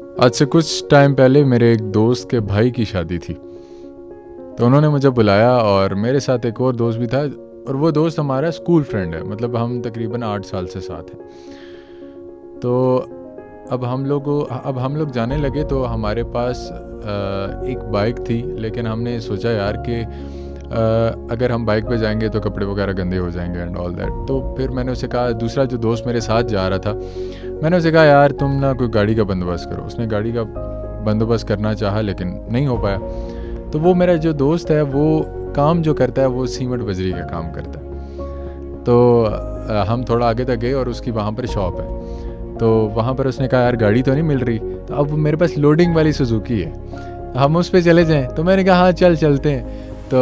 आज से कुछ टाइम पहले मेरे एक दोस्त के भाई की शादी थी, तो उन्होंने मुझे बुलाया और मेरे साथ एक और दोस्त भी था, और वो दोस्त हमारा स्कूल फ्रेंड है, मतलब हम तकरीबन 8 साल से साथ हैं। तो अब हम लोग जाने लगे, तो हमारे पास एक बाइक थी, लेकिन हमने सोचा यार कि अगर हम बाइक पे जाएंगे तो कपड़े वगैरह गंदे हो जाएंगे एंड ऑल दैट। तो फिर मैंने उसे कहा, दूसरा जो दोस्त मेरे साथ जा रहा था, मैंने उसे कहा यार तुम ना कोई गाड़ी का बंदोबस्त करो। उसने गाड़ी का बंदोबस्त करना चाहा लेकिन नहीं हो पाया। तो वो मेरा जो दोस्त है वो काम जो करता है वो सीमेंट बजरी का काम करता है। तो हम थोड़ा आगे तक गए और उसकी वहाँ पर शॉप है। तो वहाँ पर उसने कहा यार गाड़ी तो नहीं मिल रही, तो अब मेरे पास लोडिंग वाली सुजुकी है, हम उस पर चले जाएं। तो मैंने कहा हाँ चलते हैं। तो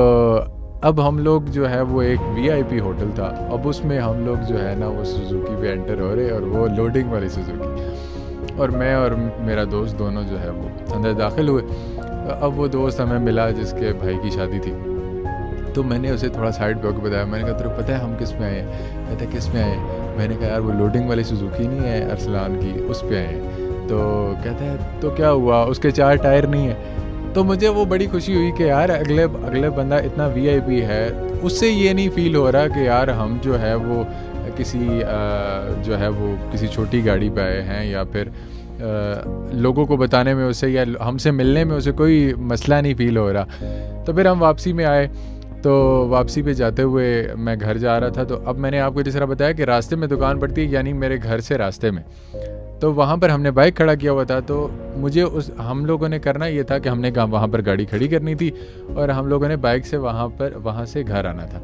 अब हम लोग जो है वो एक VIP होटल था, अब उसमें हम लोग जो है ना वो सुजुकी पे एंटर हो रहे, और वो लोडिंग वाली सुजुकी, और मैं और मेरा दोस्त दोनों जो है वो अंदर दाखिल हुए। अब वो दोस्त हमें मिला जिसके भाई की शादी थी, तो मैंने उसे थोड़ा साइड पे होकर बताया। मैंने कहा तुझे पता है हम किस में आए हैं? कहता किस में आए? मैंने कहा यार वो लोडिंग वाली सुजुकी नहीं है अरसलान की, उस पर आए हैं। तो कहता है तो क्या हुआ, उसके 4 टायर नहीं है? तो मुझे वो बड़ी खुशी हुई कि यार अगले बंदा इतना VIP है, उससे ये नहीं फील हो रहा कि यार हम जो है वो किसी छोटी गाड़ी पे आए हैं, या फिर लोगों को बताने में उसे या हमसे मिलने में उसे कोई मसला नहीं फील हो रहा। तो फिर हम वापसी में आए। तो वापसी पे जाते हुए मैं घर जा रहा था, तो अब मैंने आपको जिस तरह बताया कि रास्ते में दुकान पड़ती है, यानी मेरे घर से रास्ते में, तो वहाँ पर हमने बाइक खड़ा किया हुआ था। तो मुझे हम लोगों ने करना ये था कि हमने वहाँ पर गाड़ी खड़ी करनी थी, और हम लोगों ने बाइक से वहाँ से घर आना था।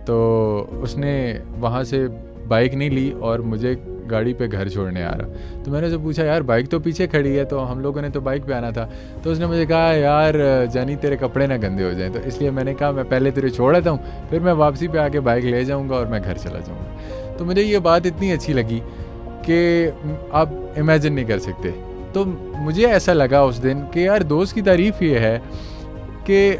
तो उसने वहाँ से बाइक नहीं ली और मुझे गाड़ी पे घर छोड़ने आ रहा। तो मैंने उसे पूछा यार बाइक तो पीछे खड़ी है, तो हम लोगों ने तो बाइक पे आना था। तो उसने मुझे कहा यार जानी तेरे कपड़े ना गंदे हो जाएं, तो इसलिए मैंने कहा मैं पहले तेरे छोड़ देता हूँ, फिर मैं वापसी पे आके बाइक ले जाऊँगा और मैं घर चला जाऊँगा। तो मुझे ये बात इतनी अच्छी लगी कि आप इमेजिन नहीं कर सकते। तो मुझे ऐसा लगा उस दिन कि यार दोस्त की तारीफ़ ये है कि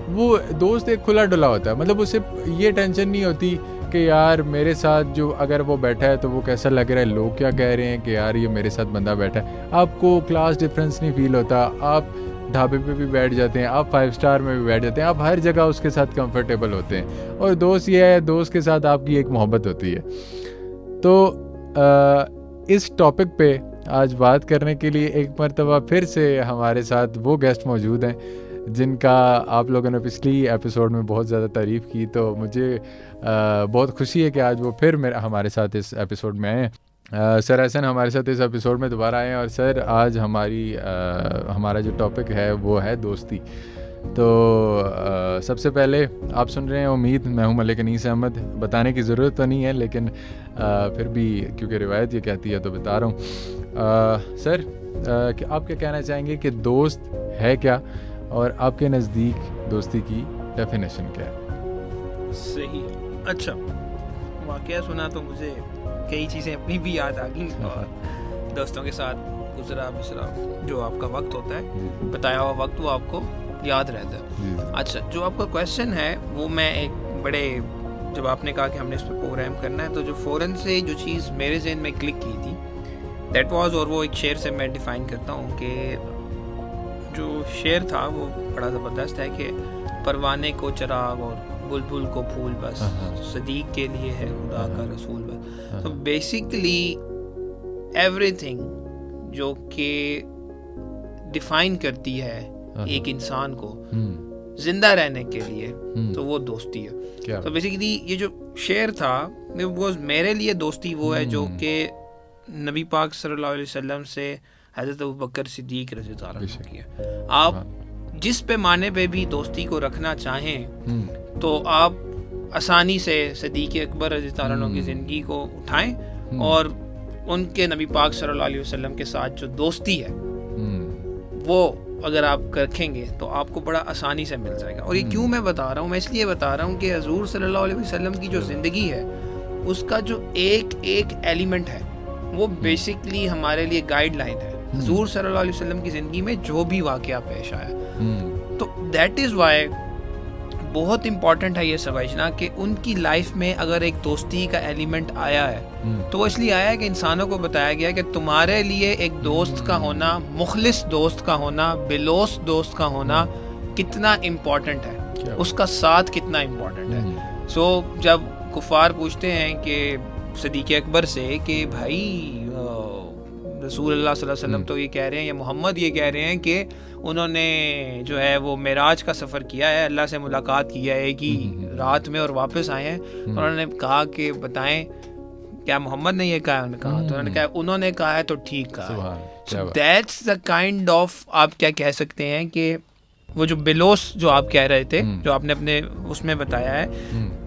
वो दोस्त एक खुला डुला होता है, मतलब उसे ये टेंशन नहीं होती कि यार मेरे साथ जो अगर वो बैठा है तो वो कैसा लग रहा है, लोग क्या कह रहे हैं कि यार ये मेरे साथ बंदा बैठा है। आपको क्लास डिफरेंस नहीं फील होता, आप ढाबे पे भी बैठ जाते हैं, आप 5 स्टार में भी बैठ जाते हैं, आप हर जगह उसके साथ कंफर्टेबल होते हैं। और दोस्त ये है, दोस्त के साथ आपकी एक मोहब्बत होती है। तो इस टॉपिक पे आज बात करने के लिए एक मरतबा फिर से हमारे साथ वो गेस्ट मौजूद हैं जिनका आप लोगों ने पिछली एपिसोड में बहुत ज़्यादा तारीफ़ की। तो मुझे बहुत खुशी है कि आज वो फिर हमारे साथ इस एपिसोड में आए हैं। सर एहसन हमारे साथ इस एपिसोड में दोबारा आए हैं। और सर आज हमारा जो टॉपिक है वो है दोस्ती। तो सबसे पहले आप सुन रहे हैं उम्मीद, मैं हूं मलिक अनीस अहमद। बताने की ज़रूरत तो नहीं है, लेकिन फिर भी क्योंकि रिवायत ये कहती है तो बता रहा हूँ। सर कि आप क्या कहना चाहेंगे कि दोस्त है क्या, और आपके नज़दीक दोस्ती की डेफिनेशन क्या है? सही, अच्छा वाक़या सुना तो मुझे कई चीज़ें अपनी भी याद आ गई, और दोस्तों के साथ गुजरा जो आपका वक्त होता है, बताया हुआ वक्त, वो आपको याद रहता है। अच्छा, जो आपका क्वेश्चन है वो मैं एक बड़े, जब आपने कहा कि हमने इस पर प्रोग्राम करना है, तो जो फ़ौरन से जो चीज़ मेरे ज़हन में क्लिक की थी दैट वाज, और वो एक शेर से मैं डिफ़ाइन करता हूँ कि जो शेर था वो बड़ा ज़बरदस्त है कि परवाने को चिराग और बुलबुल को फूल बस, सदीक के लिए है खुदा का रसूल बस। तो बेसिकली एवरीथिंग जो कि डिफ़ाइन करती है एक इंसान को जिंदा रहने के लिए, तो वो दोस्ती है। तो बेसिकली ये जो शेर था, मेरे लिए दोस्ती वो है जो कि नबी पाक सल्लल्लाहु अलैहि वसल्लम से हज़रत अबू बकर सिद्दीक़ रज़ियल्लाहु अन्हु की है। आप जिस पैमाने पे भी दोस्ती को रखना चाहें तो आप आसानी से सिद्दीक़ अकबर रज़ियल्लाहु अन्हु की ज़िंदगी को उठाएं, और उनके नबी पाक सल्लल्लाहु अलैहि वसल्लम के साथ जो दोस्ती है वो अगर आप रखेंगे तो आपको बड़ा आसानी से मिल जाएगा। और ये क्यों मैं बता रहा हूँ, मैं इसलिए बता रहा हूँ कि हुज़ूर सल्लल्लाहु अलैहि वसल्लम की जो ज़िंदगी है उसका जो एक एलिमेंट है वो बेसिकली हमारे लिए गाइडलाइन है। हुज़ूर सल्लल्लाहु अलैहि वसल्लम की ज़िंदगी में जो भी वाक़या पेश आया, तो दैट इज़ वाई बहुत इम्पॉर्टेंट है ये समझना कि उनकी लाइफ में अगर एक दोस्ती का एलिमेंट आया है तो वो इसलिए आया है कि इंसानों को बताया गया कि तुम्हारे लिए एक दोस्त का होना, मुखलिस दोस्त का होना, बिलोस दोस्त का होना कितना इम्पॉर्टेंट है, उसका साथ कितना इम्पॉर्टेंट है। सो जब कुफार पूछते हैं कि सदीक़ अकबर से कि भाई रसूल अल्लाह सल्लल्लाहु अलैहि वसल्लम तो ये कह रहे हैं या मोहम्मद ये कह रहे हैं कि उन्होंने जो है वो मेराज का सफ़र किया है, अल्लाह से मुलाकात किया है कि रात में और वापस आए हैं, उन्होंने कहा कि बताएं क्या मोहम्मद ने ये कहा? उन्होंने कहा, तो उन्होंने कहा उन्होंने कहा है तो ठीक कहा। So that's the kind of, आप क्या कह सकते हैं कि वो जो बेलोस जो आप कह रहे थे, जो आपने अपने उसमें बताया है,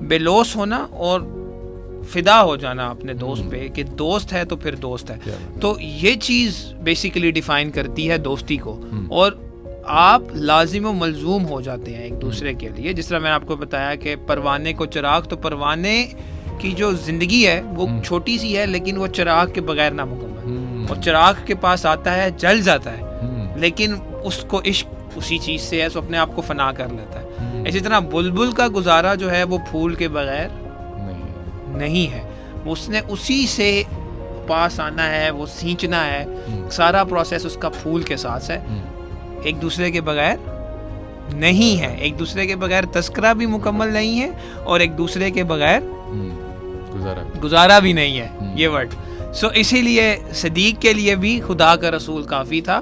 बेलोस होना और फिदा हो जाना अपने दोस्त पे कि दोस्त है तो फिर दोस्त है, तो ये चीज़ बेसिकली डिफाइन करती है दोस्ती को। और आप लाजिम व मलजूम हो जाते हैं एक दूसरे के लिए। जिस तरह मैंने आपको बताया कि परवाने को चिराग, तो परवाने की जो जिंदगी है वो छोटी सी है लेकिन वो चिराग के बगैर नामुकम्मल, और चिराग के पास आता है जल जाता है लेकिन उसको इश्क उसी चीज़ से है, तो अपने आप को फना कर लेता है। इसी तरह बुलबुल का गुजारा जो है वो फूल के बगैर नहीं है, उसने उसी से पास आना है, वो सींचना है, सारा प्रोसेस उसका फूल के साथ है, एक दूसरे के बगैर नहीं है, एक दूसरे के बगैर तस्करा भी मुकम्मल नहीं है और एक दूसरे के बगैर गुजारा भी नहीं है ये वर्ड। सो इसीलिए सदीक के लिए भी खुदा का रसूल काफ़ी था,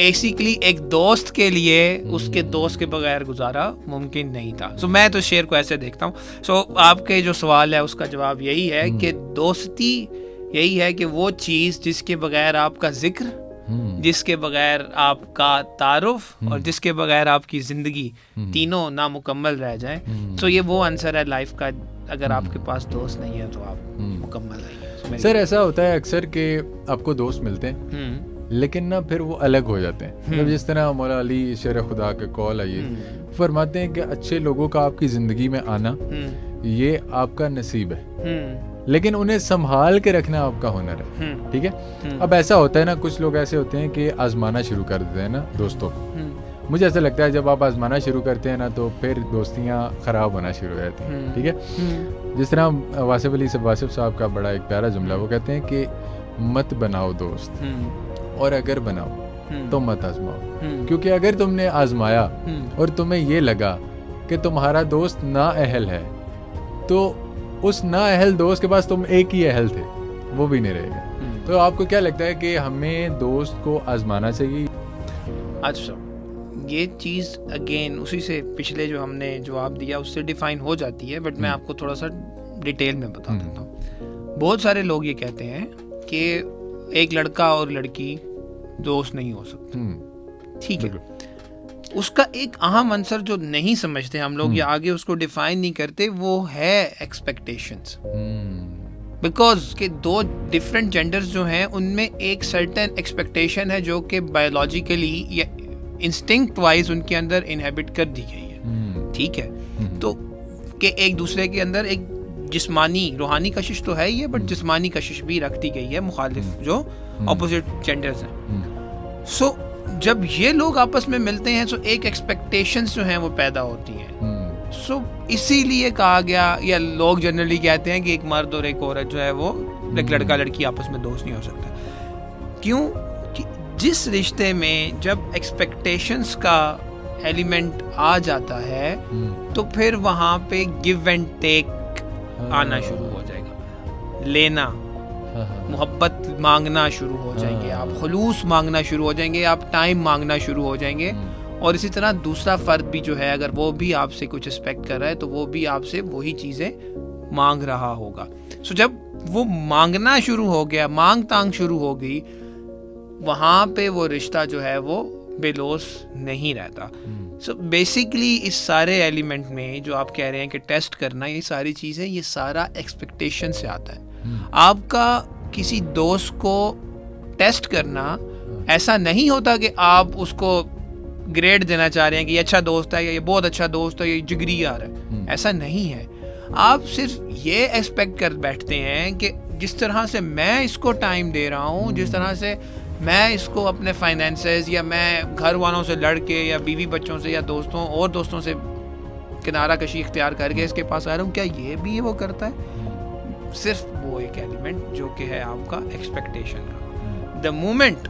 बेसिकली एक दोस्त के लिए उसके दोस्त के बगैर गुजारा मुमकिन नहीं था। सो मैं तो शेर को ऐसे देखता हूँ। सो आपके जो सवाल है उसका जवाब यही है कि दोस्ती यही है कि वो चीज़ जिसके बगैर आपका जिक्र, जिसके बगैर आपका तारुफ और जिसके बगैर आपकी ज़िंदगी तीनों नामुकम्मल रह जाए। सो ये वो आंसर है लाइफ का, अगर आपके पास दोस्त नहीं है तो आप मुकम्मल नहीं है। सर ऐसा होता है अक्सर कि आपको दोस्त मिलते हैं लेकिन ना फिर वो अलग हो जाते हैं। मतलब जिस तरह मौला अली शेर खुदा के कौल आई फरमाते हैं कि अच्छे लोगों का आपकी ज़िंदगी में आना ये आपका नसीब है, लेकिन उन्हें संभाल के रखना आपका हुनर है। ठीक है, अब ऐसा होता है ना, कुछ लोग ऐसे होते हैं कि आजमाना शुरू कर देते हैं ना दोस्तों को। मुझे ऐसा लगता है जब आप आजमाना शुरू करते हैं ना तो फिर दोस्तियाँ ख़राब होना शुरू हो जाती हैं। ठीक है, जिस तरह वासिफ साहब का बड़ा एक प्यारा जुमला, वो कहते हैं कि मत बनाओ दोस्त और अगर बनाओ तो मत आजमाओ, क्योंकि अगर तुमने आजमाया और तुम्हें ये लगा कि तुम्हारा दोस्त नाअहल है तो उस नाअहल दोस्त के पास तुम एक ही अहल थे, वो भी नहीं रहेगा। तो आपको क्या लगता है कि हमें दोस्त को आजमाना चाहिए? अच्छा, ये चीज़ अगेन उसी से पिछले जो हमने जवाब दिया उससे डिफाइन हो जाती है, बट मैं आपको थोड़ा सा डिटेल में बता देता हूँ। बहुत सारे लोग ये कहते हैं कि एक लड़का और लड़की दोस्त नहीं हो सकते। ठीक है, उसका एक अहम आंसर जो नहीं समझते हम लोग या आगे उसको डिफाइन नहीं करते, वो है एक्सपेक्टेशंस। बिकॉज के दो डिफरेंट जेंडर्स जो हैं उनमें एक सर्टेन एक्सपेक्टेशन है जो कि बायोलॉजिकली या इंस्टिंक्ट वाइज उनके अंदर इनहेबिट कर दी गई है। ठीक है, तो कि एक दूसरे के अंदर एक जिस्मानी रूहानी कशिश तो है ही है, बट जिस्मानी कशिश भी रख दी गई है मुखालिफ जो ऑपोजिट जेंडर्स हैं। सो जब ये लोग आपस में मिलते हैं तो एक एक्सपेक्टेशंस जो हैं वो पैदा होती हैं। सो इसीलिए कहा गया, या लोग जनरली कहते हैं कि एक मर्द और एक औरत जो है वो एक लड़का लड़की आपस में दोस्त नहीं हो सकता। क्यों? कि जिस रिश्ते में जब एक्सपेक्टेशंस का एलिमेंट आ जाता है तो फिर वहाँ पे गिव एंड टेक आना शुरू हो जाएगा, लेना, मोहब्बत मांगना शुरू हो जाएंगे, आप खुलूस मांगना शुरू हो जाएंगे, आप टाइम मांगना शुरू हो जाएंगे। और इसी तरह दूसरा फर्द भी जो है अगर वो भी आपसे कुछ एक्सपेक्ट कर रहा है तो वो भी आपसे वही चीज़ें मांग रहा होगा। सो जब वो मांगना शुरू हो गया, मांग तांग शुरू हो गई, वहाँ पे वो रिश्ता जो है वो बेलोस नहीं रहता। सो बेसिकली इस सारे एलिमेंट में जो आप कह रहे हैं कि टेस्ट करना, ये सारी चीज़ें, ये सारा एक्सपेक्टेशन से आता है। आपका किसी दोस्त को टेस्ट करना ऐसा नहीं होता कि आप उसको ग्रेड देना चाह रहे हैं कि ये अच्छा दोस्त है या ये बहुत अच्छा दोस्त है, ये जिगरी यार है, ऐसा नहीं है। आप सिर्फ ये एक्सपेक्ट कर बैठते हैं कि जिस तरह से मैं इसको टाइम दे रहा हूँ, जिस तरह से मैं इसको अपने फाइनेंसेस या मैं घर वालों से लड़ के या बीवी बच्चों से या दोस्तों से किनारा कशी इख्तियार करके इसके पास आ रहा हूँ, क्या ये भी वो करता है? सिर्फ वो एक एलिमेंट जो कि है आपका एक्सपेक्टेशन का। द मोमेंट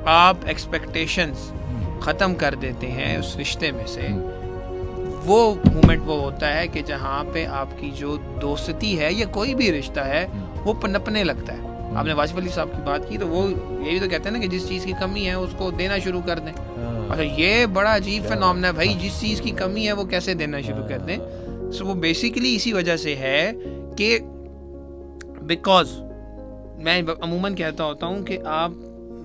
आप एक्सपेक्टेशंस ख़त्म कर देते हैं उस रिश्ते में से, वो मोमेंट वो होता है कि जहाँ पे आपकी जो दोस्ती है या कोई भी रिश्ता है वो पनपने लगता है। आपने वासिफ अली साहब की बात की, तो वो यही तो कहते हैं ना कि जिस चीज़ की कमी है उसको देना शुरू कर दें। अच्छा, ये बड़ा अजीब फिनोमेना है भाई, जिस चीज़ की कमी है वो कैसे देना शुरू कर दें। सो वो बेसिकली इसी वजह से है कि बिकॉज मैं अमूमन कहता होता हूँ कि आप,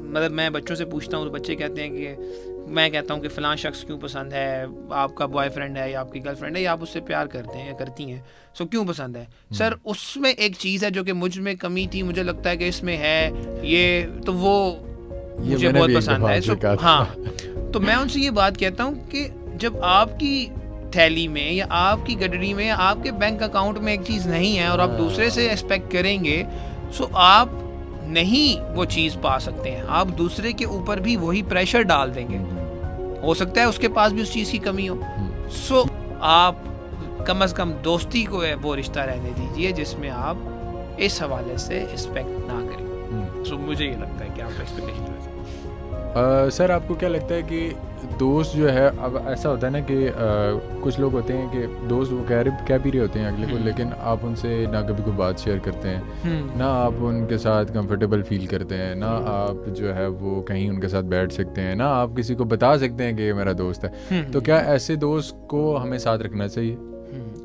मतलब मैं बच्चों से पूछता हूँ तो बच्चे कहते हैं कि, मैं कहता हूँ कि फ़लाँ शख्स क्यों पसंद है, आपका बॉयफ्रेंड है या आपकी गर्लफ्रेंड है या आप उससे प्यार करते हैं या करती हैं, सो क्यों पसंद है? सर उसमें एक चीज़ है जो कि मुझ में कमी थी, मुझे लगता है कि इसमें है ये, तो वो मुझे बहुत पसंद है। सो हाँ, तो मैं उनसे ये बात कहता हूँ कि जब आपकी थैली में या आपकी गडरी में या आपके बैंक अकाउंट में एक चीज़ नहीं है और आप दूसरे से एक्सपेक्ट करेंगे, सो आप नहीं वो चीज़ पा सकते हैं। आप दूसरे के ऊपर भी वही प्रेशर डाल देंगे, हो सकता है उसके पास भी उस चीज़ की कमी हो। सो आप कम से कम दोस्ती को है वो रिश्ता रहने दीजिए जिसमें आप इस हवाले से एक्सपेक्ट ना करें। सो मुझे ये लगता है कि आप एक्सपेक्टेशन सर आपको क्या लगता है कि दोस्त जो है, अब ऐसा होता है ना कि कुछ लोग होते हैं कि दोस्त वो कह भी रहे होते हैं अगले को, लेकिन आप उनसे ना कभी कोई बात शेयर करते हैं, ना आप उनके साथ कंफर्टेबल फील करते हैं, ना आप जो है वो कहीं उनके साथ बैठ सकते हैं, ना आप किसी को बता सकते हैं कि ये मेरा दोस्त है। तो क्या ऐसे दोस्त को हमें साथ रखना चाहिए?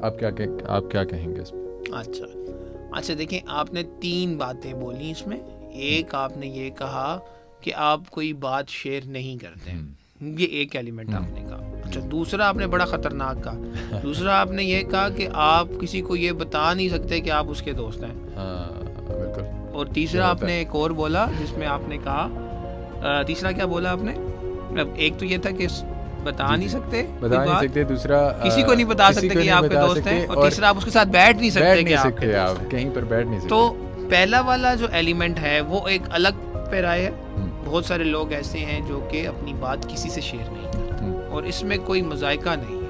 आप क्या कहेंगे इस पर? अच्छा देखिए, आपने 3 बातें बोली इसमें। एक आपने ये कहा कि आप कोई बात शेयर नहीं करते हैं, ये एक एलिमेंट आपने कहा। अच्छा, दूसरा आपने बड़ा ख़तरनाक कहा, दूसरा आपने ये कहा कि आप किसी को ये बता नहीं सकते कि आप उसके दोस्त हैं। बिल्कुल। और तीसरा आपने एक और बोला जिसमें आपने कहा, तीसरा क्या बोला आपने? एक तो ये था कि बता नहीं सकते, दूसरा किसी को नहीं बता सकते कि आपके दोस्त हैं, और तीसरा आप उसके साथ बैठ नहीं सकते कि आप कहीं पर बैठ नहीं सकते। तो पहला वाला जो एलिमेंट है वो एक अलग पैराए है। बहुत सारे लोग ऐसे हैं जो कि अपनी बात किसी से शेयर नहीं करते, और इसमें कोई मज़ायका नहीं है।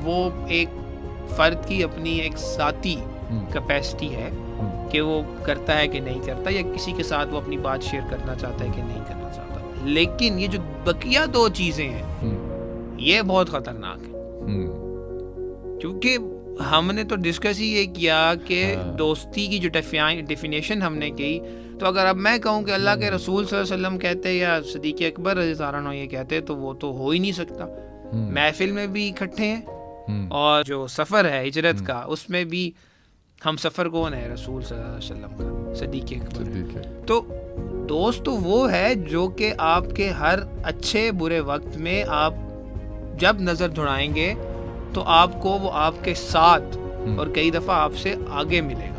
वो एक फ़र्द की अपनी एक ज़ाती कैपेसिटी है कि वो करता है कि नहीं करता, या किसी के साथ वो अपनी बात शेयर करना चाहता है कि नहीं करना चाहता। लेकिन ये जो बकिया 2 चीज़ें हैं ये बहुत ख़तरनाक है, क्योंकि हमने तो डिस्कस ही ये किया कि दोस्ती की जो डेफिनेशन हमने की, तो अगर अब मैं कहूँ कि अल्लाह के रसूल सल्लल्लाहु अलैहि वसल्लम कहते या सिद्दीक़ अकबर रज़ियल्लाहु अन्हु ये कहते, तो वो तो हो ही नहीं सकता। महफिल में भी इकट्ठे हैं, और जो सफ़र है हिजरत का उसमें भी हम सफ़र कौन है? रसूल सल्लल्लाहु अलैहि वसल्लम का, सिद्दीक़ अकबर। तो दोस्त तो वो है जो कि आपके हर अच्छे बुरे वक्त में आप जब नज़र दौड़ाएंगे तो आपको वो आपके साथ और कई दफ़ा आपसे आगे मिलेगा।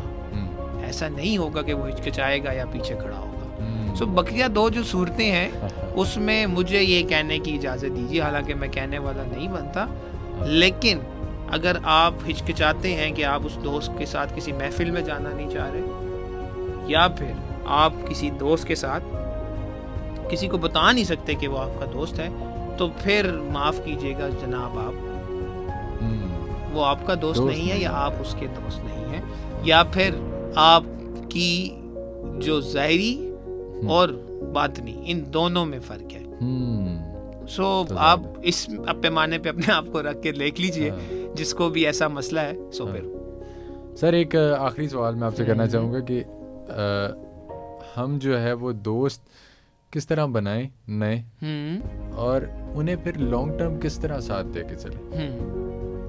ऐसा नहीं होगा कि वो हिचकिचाएगा या पीछे खड़ा होगा। सो बकिया 2 जो सूरतें हैं उसमें मुझे ये कहने की इजाज़त दीजिए, हालांकि मैं कहने वाला नहीं बनता, लेकिन अगर आप हिचकिचाते हैं कि आप उस दोस्त के साथ किसी महफिल में जाना नहीं चाह रहे, या फिर आप किसी दोस्त के साथ किसी को बता नहीं सकते कि वो आपका दोस्त है, तो फिर माफ़ कीजिएगा जनाब, आप वो आपका दोस्त नहीं है, या आप उसके दोस्त नहीं हैं, या फिर आपकी जो ज़ाहिरी और बातनी, इन दोनों में फ़र्क है। सो आप इस पैमाने पे अपने आप को रख के देख लीजिए, जिसको भी ऐसा मसला है। सो फिर सर एक आखिरी सवाल मैं आपसे करना चाहूँगा कि हम जो है वो दोस्त किस तरह बनाएं नए, और उन्हें फिर लॉन्ग टर्म किस तरह साथ दे के चले,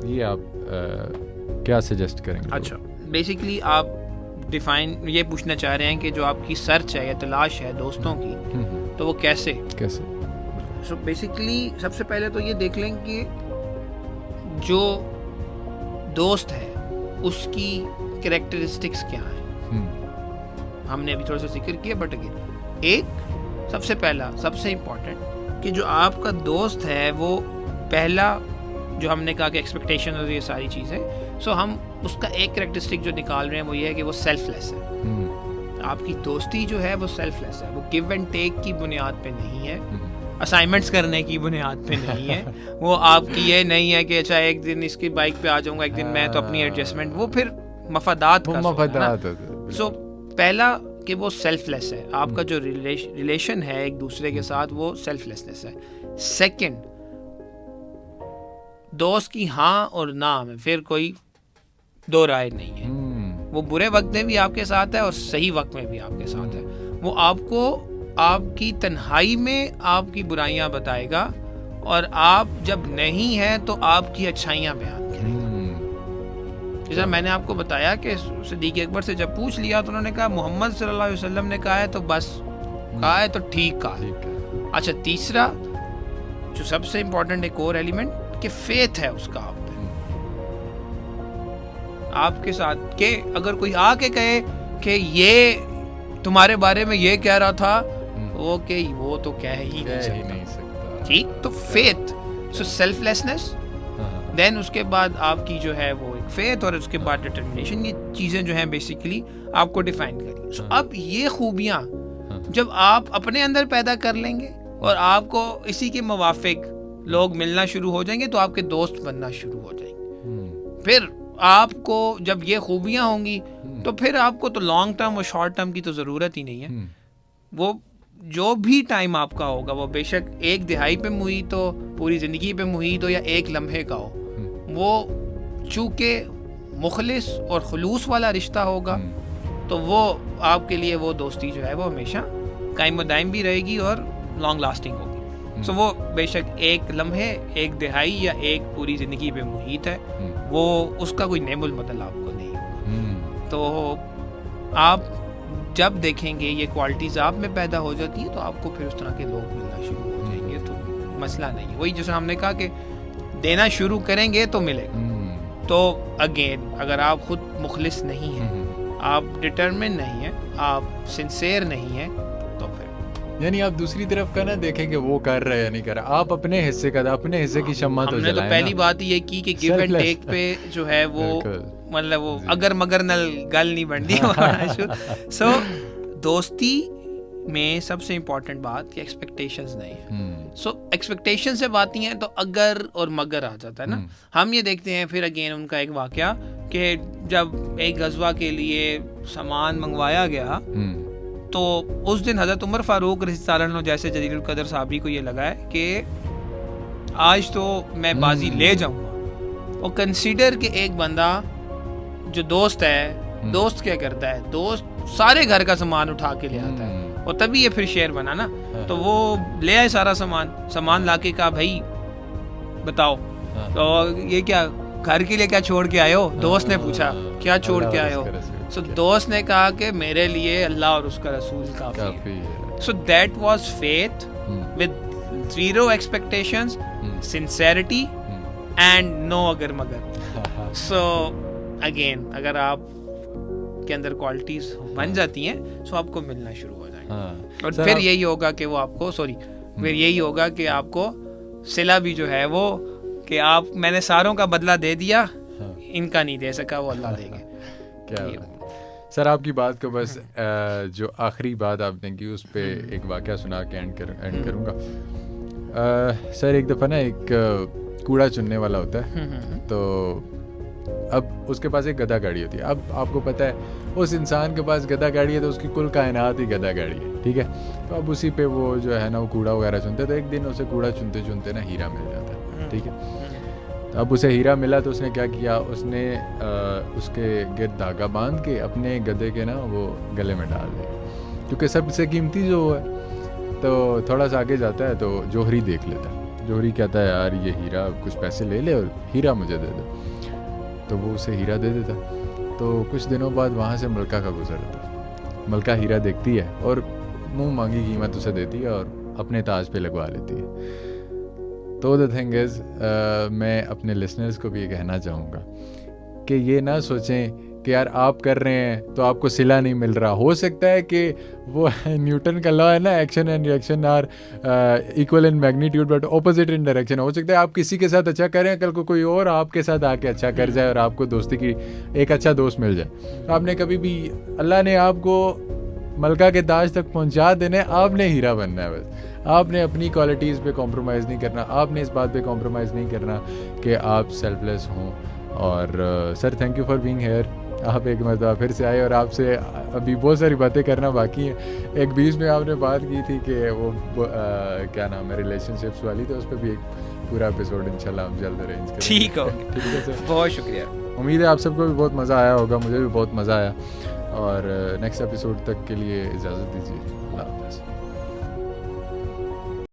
ये आप क्या सजेस्ट करेंगे? अच्छा, बेसिकली आप डिफाइन ये पूछना चाह रहे हैं कि जो आपकी सर्च है या तलाश है दोस्तों की, तो वो कैसे? सो बेसिकली सबसे पहले तो ये देख लें कि जो दोस्त है उसकी कैरेक्टरिस्टिक्स क्या हैं। हमने अभी थोड़ा सा जिक्र किया, बट अगेन एक सबसे पहला सबसे इम्पोर्टेंट कि जो आपका दोस्त है वो पहला जो हमने कहा कि एक्सपेक्टेशन और ये सारी चीज़ें, सो हम उसका एक कैरेक्टरिस्टिक जो निकाल रहे हैं वो ये है कि वो सेल्फलेस है। आपकी दोस्ती जो है वो सेल्फलेस है, वो गिव एंड टेक की बुनियाद पे नहीं है, असाइनमेंट्स करने की बुनियाद पे नहीं है, वो आपकी ये नहीं है कि अच्छा एक दिन इसकी बाइक पे आ जाऊंगा, एक दिन मैं तो अपनी एडजस्टमेंट, वो फिर मफादात का सो पहला कि वो सेल्फलेस है, आपका जो रिलेशन है एक दूसरे के साथ वो सेल्फलेसनेस है। सेकंड, दोस्त की हाँ और ना में फिर कोई दो राय नहीं है, वो बुरे वक्त में भी आपके साथ है और सही वक्त में भी आपके साथ है, वो आपको आपकी तन्हाई में आपकी बुराइयां बताएगा और आप जब नहीं है तो आपकी अच्छाइयां बयान करेगा। जैसा मैंने आपको बताया कि सिद्दीक अकबर से जब पूछ लिया तो उन्होंने कहा मोहम्मद सल्लल्लाहु अलैहि वसल्लम ने कहा है तो बस कहा है तो ठीक कहा। अच्छा, तीसरा जो सबसे इम्पोर्टेंट एक और एलिमेंट कि फेथ है उसका आप पे, आपके साथ के अगर कोई आके कहे कि ये तुम्हारे बारे में ये कह रहा था, वो कि वो तो कह ही नहीं सकता, ठीक। तो फेथ, सो सेल्फलेसनेस, देन उसके बाद आपकी जो है वो एक फेथ और उसके बाद डिटर्मिनेशन, ये चीज़ें जो हैं बेसिकली आपको डिफाइन करी। सो अब ये खूबियाँ जब आप अपने अंदर पैदा कर लेंगे और आपको इसी के मुवाफिक लोग मिलना शुरू हो जाएंगे तो आपके दोस्त बनना शुरू हो जाएंगे। फिर आपको जब ये खूबियाँ होंगी तो फिर आपको तो लॉन्ग टर्म और शॉर्ट टर्म की तो ज़रूरत ही नहीं है। वो जो भी टाइम आपका होगा वो बेशक एक दिहाई पे मुहित हो, पूरी ज़िंदगी पे मुहित हो या एक लम्हे का हो, वो चूँकि मुखलिस और खुलूस वाला रिश्ता होगा तो वो आपके लिए वो दोस्ती जो है वो हमेशा कायम दायम भी रहेगी और लॉन्ग लास्टिंग होगी। सो वो बेशक एक लम्हे, एक दिहाई या एक पूरी ज़िंदगी पे मुहित है, वो उसका कोई नेमुल बदल आपको नहीं होगा। तो आप जब देखेंगे ये क्वालिटीज़ आप में पैदा हो जाती हैं तो आपको फिर उस तरह के लोग मिलना शुरू हो जाएंगे, तो मसला नहीं है। वही जैसे हमने कहा कि देना शुरू करेंगे तो मिलेगा। तो अगेन अगर आप खुद मुखलिस नहीं हैं, आप डिटरमिन नहीं हैं, आप सिंसेयर नहीं हैं, तो फिर यानी आप दूसरी तरफ का ना देखें कि वो कर रहा है या नहीं कर रहा, आप अपने हिस्से का, अपने हिस्से की शम्मा तो जलाएं। हमने तो पहली बात ये की कि गिव एंड टेक पे जो है वो मतलब वो अगर मगर नल गल नहीं बनती। सो दोस्ती में सबसे इम्पोर्टेंट बात कि एक्सपेक्टेशंस नहीं है। सो एक्सपेक्टेशन से आती हैं तो अगर और मगर आ जाता है ना। हम ये देखते हैं फिर अगेन उनका एक वाकया कि जब एक गज़वा के लिए सामान मंगवाया गया तो उस दिन हज़रत उमर फ़ारूक रज़ियल्लाहु अन्हु जैसे जलीलुल कदर साहबी को ये लगा है कि आज तो मैं बाजी ले जाऊंगा। और कंसीडर कि एक बंदा जो दोस्त है, दोस्त क्या करता है, दोस्त सारे घर का सामान उठा के ले आता है और तभी ये फिर शेयर बना ना। तो वो ले आए सारा सामान लाके कहा भाई बताओ तो ये क्या घर के लिए क्या छोड़ के आए हो? दोस्त ने पूछा क्या छोड़ के आए हो? सो दोस्त ने कहा कि मेरे लिए अल्लाह और उसका रसूल काफी है। So that was faith with zero expectations, sincerity and no अगर मगर। सो अगेन अगर आप के अंदर क्वालिटीज बन जाती हैं तो आपको मिलना शुरू हो जाएंगे। और फिर यही होगा कि वो आपको फिर यही होगा कि आपको सिला भी जो है वो कि आप मैंने सारों का बदला दे दिया, इनका नहीं दे सका, वो अल्लाह देंगे। क्या सर आपकी बात को बस जो आखिरी बात आपने की उस पर एक वाक़या सुना के एंड करूँगा। सर एक दफ़ा ना एक कूड़ा चुनने वाला होता है, तो अब उसके पास एक गधा गाड़ी होती है। अब आपको पता है उस इंसान के पास गधा गाड़ी है तो उसकी कुल कायनात ही गधा गाड़ी है, ठीक है। तो अब उसी पे वो जो है ना वो कूड़ा वगैरह चुनते, तो एक दिन उसे कूड़ा चुनते चुनते ना हीरा मिल जाता है, ठीक है। तो अब उसे हीरा मिला तो उसने क्या किया, उसने उसके गिर्द धागा बांध के अपने गधे के ना वो गले में डाल दिया, क्योंकि सबसे कीमती जो है। तो थोड़ा सा आगे जाता है तो जौहरी देख लेता है। जौहरी कहता है यार ये हीरा, कुछ पैसे ले ले और हीरा मुझे दे दे। तो वो उसे हीरा दे देता। तो कुछ दिनों बाद वहाँ से मलका का गुजरता। मलका हीरा देखती है और मुंह मांगी कीमत उसे देती है और अपने ताज पे लगवा लेती है। तो द थिंग इज़ मैं अपने लिसनर्स को भी ये कहना चाहूँगा कि ये ना सोचें कि यार आप कर रहे हैं तो आपको सिला नहीं मिल रहा। हो सकता है कि वो न्यूटन का लॉ है ना, action and reaction are equal in magnitude but opposite in direction. हो सकता है आप किसी के साथ अच्छा करें, कल को कोई और आपके साथ आके अच्छा कर जाए और आपको दोस्ती की एक अच्छा दोस्त मिल जाए। आपने कभी भी, अल्लाह ने आपको मलका के ताज तक पहुंचा देने, आपने हीरा बनना है बस। आपने अपनी क्वालिटीज़ पे कॉम्प्रोमाइज़ नहीं करना, आपने इस बात पे कॉम्प्रोमाइज़ नहीं करना कि आप सेल्फलेस हों। और sir thank you for being here. आप एक मरतबा फिर से आए और आपसे अभी बहुत सारी बातें करना बाकी हैं। एक बीच में आपने बात की थी कि वो क्या नाम है रिलेशनशिप्स वाली, तो उस पर भी एक पूरा एपिसोड इंशाल्लाह हम जल्द अरेंज करेंगे। ठीक है सर, बहुत शुक्रिया। उम्मीद है आप सबको भी बहुत मज़ा आया होगा, मुझे भी बहुत मज़ा आया। और नेक्स्ट एपिसोड तक के लिए इजाज़त दीजिए। अल्लाह हाफ़िज़।